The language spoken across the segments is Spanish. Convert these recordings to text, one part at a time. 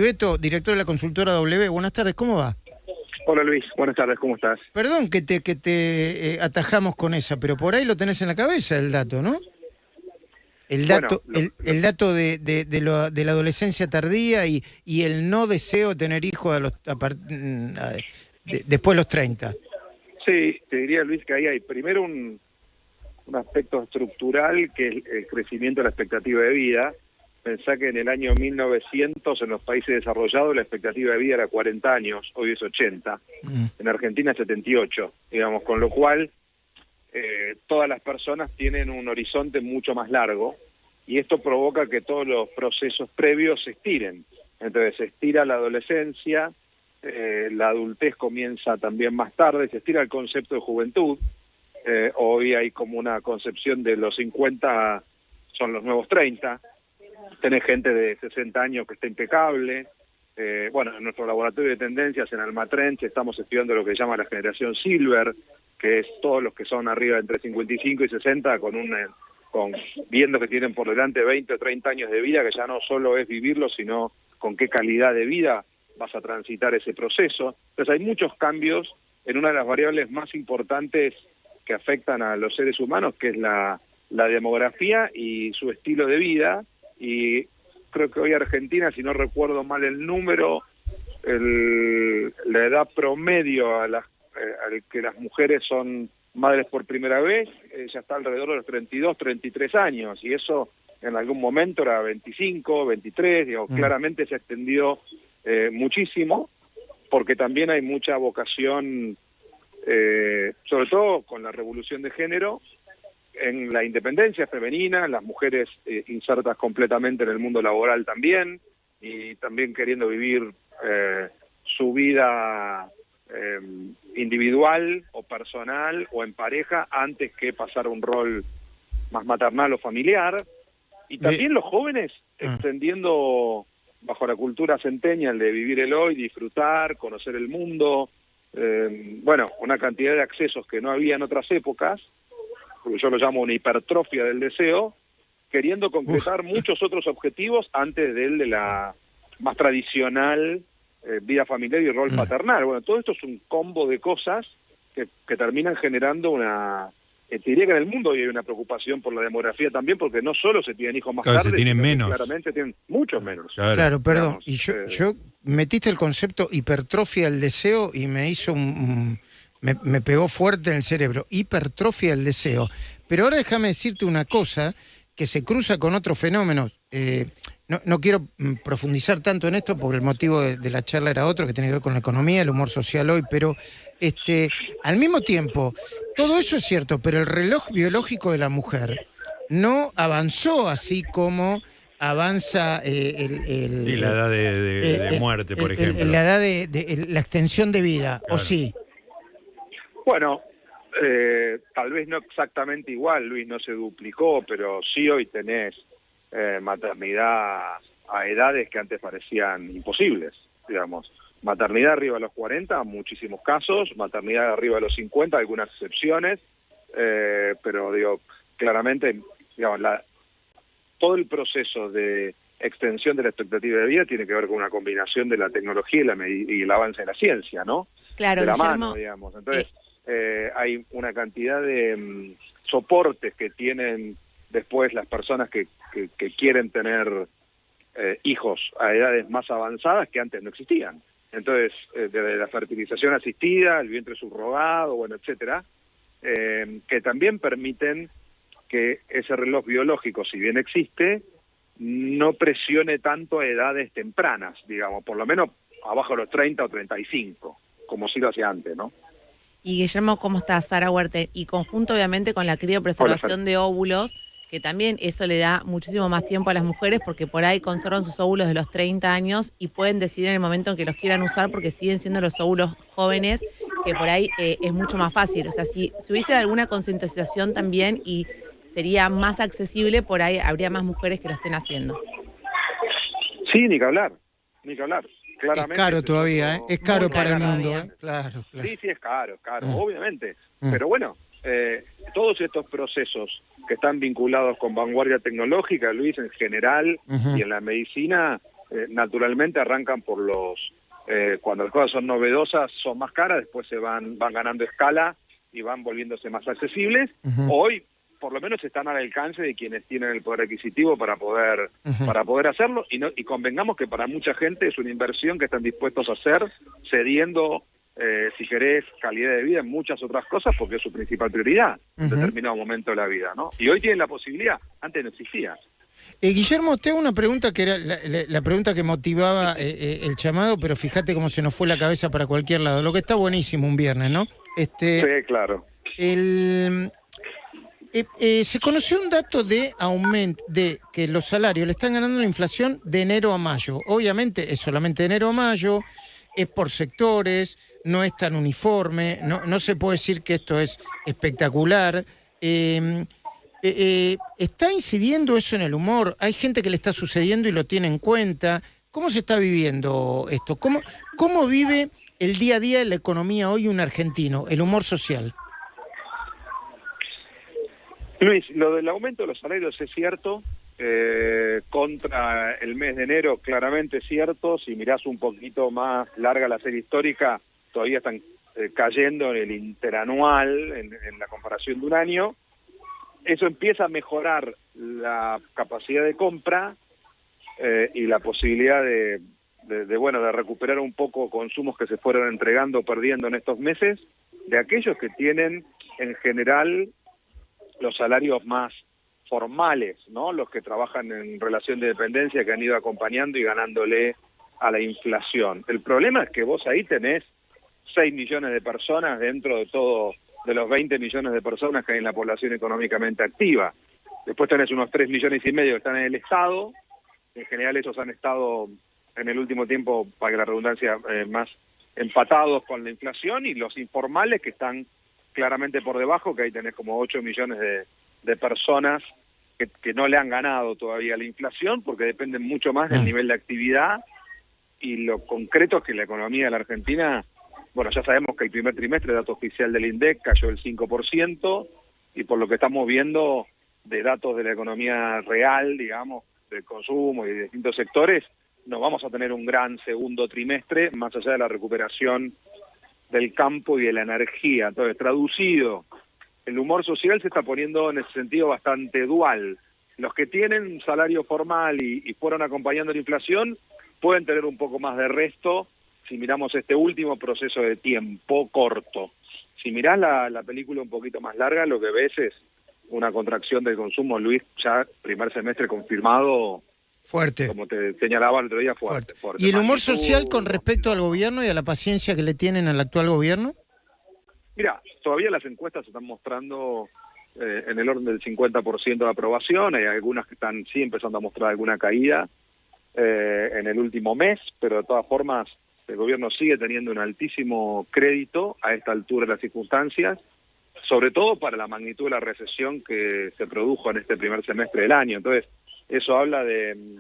Beto, director de la consultora W, buenas tardes, ¿cómo va? Hola Luis, buenas tardes, ¿cómo estás? Perdón que te atajamos con esa, pero por ahí lo tenés en la cabeza el dato, ¿no? El Bueno, dato, el dato de la adolescencia tardía y el no deseo de tener hijos después de los 30. sí, te diría Luis que ahí hay primero un aspecto estructural que es el crecimiento de la expectativa de vida. Pensá que en el año 1900 en los países desarrollados la expectativa de vida era 40 años, hoy es 80, en Argentina 78, digamos, con lo cual todas las personas tienen un horizonte mucho más largo y esto provoca que todos los procesos previos se estiren. Entonces se estira la adolescencia, la adultez comienza también más tarde, se estira el concepto de juventud. Hoy hay como una concepción de los 50 son los nuevos 30, tenés gente de 60 años que está impecable. Bueno, en nuestro laboratorio de tendencias en Almatrend estamos estudiando lo que se llama la generación Silver, que es todos los que son arriba entre 55 y 60 viendo que tienen por delante 20 o 30 años de vida, que ya no solo es vivirlo, sino con qué calidad de vida vas a transitar ese proceso. Entonces hay muchos cambios en una de las variables más importantes que afectan a los seres humanos, que es la demografía y su estilo de vida. Y creo que hoy Argentina, si no recuerdo mal el número, la edad promedio al que las mujeres son madres por primera vez, ya está alrededor de los 32, 33 años, y eso en algún momento era 25, 23, digo, claramente se extendió muchísimo, porque también hay mucha vocación, sobre todo con la revolución de género, en la independencia femenina, las mujeres insertas completamente en el mundo laboral también, y también queriendo vivir su vida individual o personal o en pareja antes que pasar a un rol más maternal o familiar. Y también los jóvenes extendiendo bajo la cultura centennial de vivir el hoy, disfrutar, conocer el mundo, bueno, una cantidad de accesos que no había en otras épocas, porque yo lo llamo una hipertrofia del deseo, queriendo concretar muchos otros objetivos antes del de la más tradicional vida familiar y rol paternal. Bueno, todo esto es un combo de cosas que terminan generando una... te diría que en el mundo hoy hay una preocupación por la demografía también, porque no solo se tienen hijos más Claro, tarde, se tienen sino que menos. claramente tienen muchos menos. Claro, perdón. Digamos, Y yo metiste el concepto hipertrofia del deseo y me hizo me pegó fuerte en el cerebro. Hipertrofia del deseo. Pero ahora déjame decirte una cosa que se cruza con otros fenómenos. No quiero profundizar tanto en esto porque el motivo de la charla era otro, que tiene que ver con la economía, el humor social hoy, pero al mismo tiempo, todo eso es cierto, pero el reloj biológico de la mujer no avanzó así como avanza Sí, la edad de muerte, por ejemplo. la edad de la extensión de vida, Claro. ¿o sí? Bueno, tal vez no exactamente igual, Luis, no se duplicó, pero sí hoy tenés maternidad a edades que antes parecían imposibles, digamos. Maternidad arriba de los 40, muchísimos casos, maternidad arriba de los 50, algunas excepciones, pero digo, claramente, digamos, todo el proceso de extensión de la expectativa de vida tiene que ver con una combinación de la tecnología y el avance de la ciencia, ¿no? Claro, de la Guillermo, mano, digamos. Entonces, hay una cantidad de soportes que tienen después las personas que quieren tener hijos a edades más avanzadas que antes no existían. Entonces, desde la fertilización asistida, el vientre subrogado, bueno, etcétera, que también permiten que ese reloj biológico, si bien existe, no presione tanto a edades tempranas, digamos, por lo menos abajo de los 30 o 35, como sí lo hacía antes, ¿no? y Guillermo, ¿cómo estás? Sara Huerte. Y conjunto, obviamente, con la criopreservación de óvulos, que también eso le da muchísimo más tiempo a las mujeres, porque por ahí conservan sus óvulos de los 30 años y pueden decidir en el momento en que los quieran usar, porque siguen siendo los óvulos jóvenes, que por ahí es mucho más fácil. O sea, si hubiese alguna concientización también y sería más accesible, por ahí habría más mujeres que lo estén haciendo. Sí, ni que hablar, ni que hablar. Claramente Es caro todavía, eso es caro para el mundo, todavía. Claro, claro. Sí, es caro, obviamente. Mm. Pero bueno, todos estos procesos que están vinculados con vanguardia tecnológica, Luis, en general, y en la medicina, naturalmente arrancan por cuando las cosas son novedosas, son más caras, después se van ganando escala y van volviéndose más accesibles. Hoy, por lo menos, están al alcance de quienes tienen el poder adquisitivo para poder hacerlo, y convengamos que para mucha gente es una inversión que están dispuestos a hacer, cediendo, si querés, calidad de vida en muchas otras cosas, porque es su principal prioridad en determinado momento de la vida, ¿no? Y hoy tienen la posibilidad, antes no existía. Guillermo, te hago una pregunta que era la pregunta que motivaba el llamado, pero fíjate cómo se nos fue la cabeza para cualquier lado. Lo que está buenísimo un viernes, ¿no? Sí, claro. Se conoció un dato de aumento, de que los salarios le están ganando la inflación de enero a mayo. Obviamente es solamente de enero a mayo, es por sectores, no es tan uniforme, no se puede decir que esto es espectacular. ¿Está incidiendo eso en el humor? ¿Hay gente que le está sucediendo y lo tiene en cuenta? ¿Cómo se está viviendo esto? ¿Cómo vive el día a día de la economía hoy un argentino, el humor social? Luis, lo del aumento de los salarios es cierto, contra el mes de enero claramente es cierto. Si mirás un poquito más larga la serie histórica, todavía están cayendo en el interanual, en la comparación de un año. Eso empieza a mejorar la capacidad de compra y la posibilidad de recuperar un poco consumos que se fueron entregando o perdiendo en estos meses, de aquellos que tienen en general los salarios más formales, ¿no? Los que trabajan en relación de dependencia, que han ido acompañando y ganándole a la inflación. El problema es que vos ahí tenés 6 millones de personas dentro de todo, de los 20 millones de personas que hay en la población económicamente activa. Después tenés unos 3 millones y medio que están en el Estado. En general esos han estado en el último tiempo, para que la redundancia, más empatados con la inflación, y los informales que están claramente por debajo, que ahí tenés como 8 millones de personas que no le han ganado todavía la inflación, porque dependen mucho más del nivel de actividad. Y lo concreto es que la economía de la Argentina, bueno, ya sabemos que el primer trimestre, dato oficial del INDEC, cayó el 5%, y por lo que estamos viendo de datos de la economía real, digamos, del consumo y de distintos sectores, no vamos a tener un gran segundo trimestre, más allá de la recuperación del campo y de la energía. Entonces, traducido, el humor social se está poniendo en ese sentido bastante dual. Los que tienen un salario formal y fueron acompañando la inflación pueden tener un poco más de resto si miramos este último proceso de tiempo corto. Si mirás la película un poquito más larga, lo que ves es una contracción del consumo, Luis, ya primer semestre confirmado. Fuerte. Como te señalaba el otro día, fuerte. ¿Y el humor social con respecto al gobierno y a la paciencia que le tienen al actual gobierno? Mira, todavía las encuestas están mostrando en el orden del 50% de aprobación. Hay algunas que están sí empezando a mostrar alguna caída en el último mes, pero de todas formas el gobierno sigue teniendo un altísimo crédito a esta altura de las circunstancias, sobre todo para la magnitud de la recesión que se produjo en este primer semestre del año. Entonces, eso habla de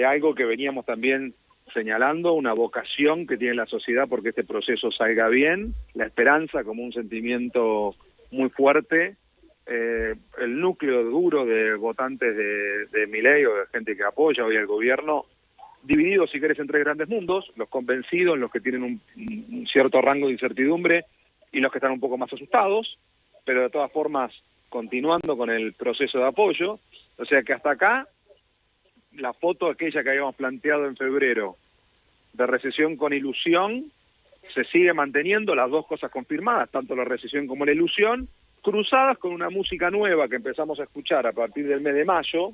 algo que veníamos también señalando, una vocación que tiene la sociedad porque este proceso salga bien, la esperanza como un sentimiento muy fuerte, el núcleo duro de votantes de Milei o de gente que apoya hoy al gobierno, dividido, si querés, en 3 grandes mundos: los convencidos, los que tienen un cierto rango de incertidumbre, y los que están un poco más asustados, pero de todas formas continuando con el proceso de apoyo. O sea que hasta acá, la foto aquella que habíamos planteado en febrero, de recesión con ilusión, se sigue manteniendo, las dos cosas confirmadas, tanto la recesión como la ilusión, cruzadas con una música nueva que empezamos a escuchar a partir del mes de mayo,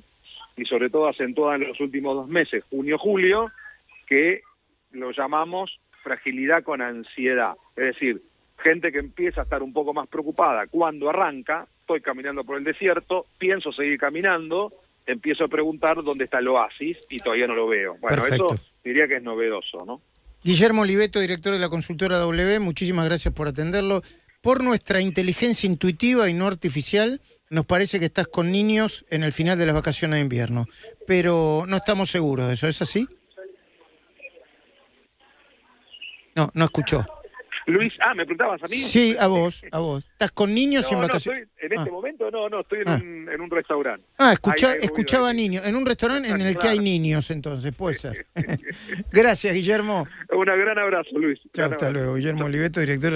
y sobre todo acentuada en los últimos 2 meses, junio-julio, que lo llamamos fragilidad con ansiedad. Es decir, gente que empieza a estar un poco más preocupada cuando arranca. Estoy caminando por el desierto, pienso seguir caminando, empiezo a preguntar dónde está el oasis y todavía no lo veo. Bueno, perfecto. Eso diría que es novedoso, ¿no? Guillermo Oliveto, director de la consultora W, muchísimas gracias por atenderlo. Por nuestra inteligencia intuitiva y no artificial, nos parece que estás con niños en el final de las vacaciones de invierno, pero no estamos seguros de eso, ¿es así? No escuchó. Luis, ¿me preguntabas a mí? Sí, a vos. ¿Estás con niños en vacaciones? En este momento no, estoy en un restaurante. Escuchaba niños. En un restaurante en el que hay niños, entonces, puede ser. Gracias, Guillermo. Un gran abrazo, Luis. Chao, hasta luego. Guillermo Oliveto, director de la